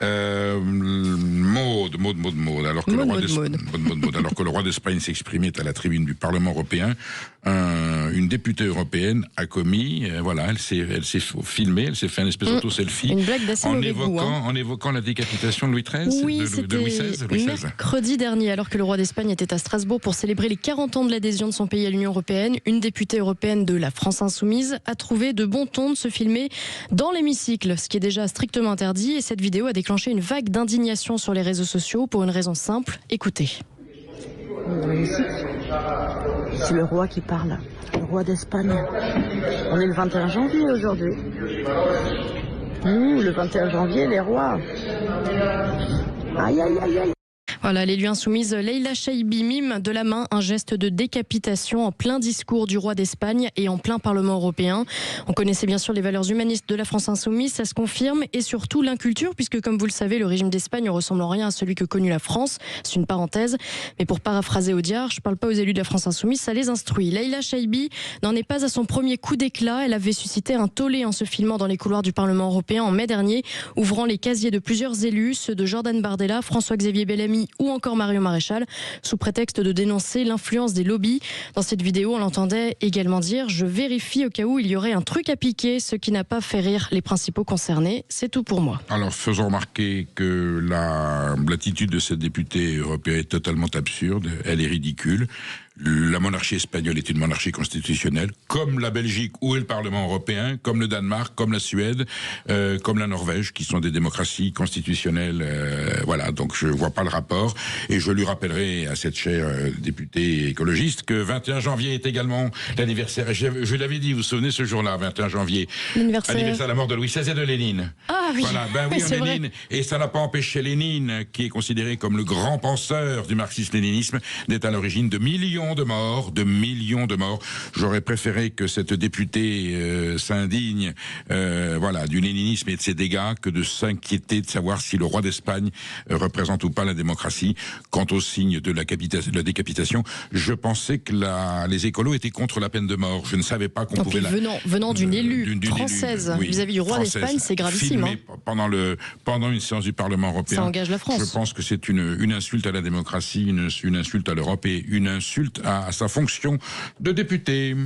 Maud. Alors que le roi d'Espagne s'exprimait à la tribune du Parlement européen, une députée européenne a commis, elle s'est filmée, elle s'est fait un espèce d'auto-selfie en évoquant la décapitation de Louis XIII, de Louis XVI. Mercredi dernier, alors que le roi d'Espagne était à Strasbourg pour célébrer les 40 ans de l'adhésion de son pays à l'Union européenne, une députée européenne de la France Insoumise a trouvé de bon ton de se filmer dans l'hémicycle, ce qui est déjà strictement interdit, et cette vidéo a déclenché une vague d'indignation sur les réseaux sociaux pour une raison simple. Écoutez. C'est le roi qui parle, le roi d'Espagne. On est le 21 janvier aujourd'hui. Le 21 janvier, les rois. Aïe, aïe, aïe, aïe. Voilà, l'élu insoumise Leïla Chaibi mime de la main un geste de décapitation en plein discours du roi d'Espagne et en plein Parlement européen. On connaissait bien sûr les valeurs humanistes de la France insoumise, ça se confirme, et surtout l'inculture, puisque comme vous le savez, le régime d'Espagne ne ressemble en rien à celui que connut la France. C'est une parenthèse, mais pour paraphraser Audiard, je ne parle pas aux élus de la France insoumise, ça les instruit. Leïla Chaibi n'en est pas à son premier coup d'éclat. Elle avait suscité un tollé en se filmant dans les couloirs du Parlement européen en mai dernier, ouvrant les casiers de plusieurs élus, ceux de Jordan Bardella, François-Xavier Bellamy ou encore Marion Maréchal, sous prétexte de dénoncer l'influence des lobbies. Dans cette vidéo, on l'entendait également dire « Je vérifie au cas où il y aurait un truc à piquer », ce qui n'a pas fait rire les principaux concernés. C'est tout pour moi. Alors, faisons remarquer que l'attitude de cette députée européenne est totalement absurde, elle est ridicule. La monarchie espagnole est une monarchie constitutionnelle, comme la Belgique, où est le Parlement européen, comme le Danemark, comme la Suède, comme la Norvège, qui sont des démocraties constitutionnelles. Donc je vois pas le rapport. Et je lui rappellerai à cette chère députée écologiste que 21 janvier est également l'anniversaire. Je l'avais dit, vous vous souvenez ce jour-là, 21 janvier, anniversaire de la mort de Louis XVI et de Lénine. Ah oui, Lénine. Et ça n'a pas empêché Lénine, qui est considéré comme le grand penseur du marxisme-léninisme, d'être à l'origine de millions de morts. J'aurais préféré que cette députée s'indigne du léninisme et de ses dégâts que de s'inquiéter de savoir si le roi d'Espagne représente ou pas la démocratie. Quant au signe de la décapitation, je pensais que les écolos étaient contre la peine de mort. Je ne savais pas qu'on pouvait... Venant d'une élue française vis-à-vis du roi d'Espagne, c'est gravissime. Pendant une séance du Parlement européen. Ça engage la France. Je pense que c'est une insulte à la démocratie, une insulte à l'Europe et une insulte à sa fonction de député.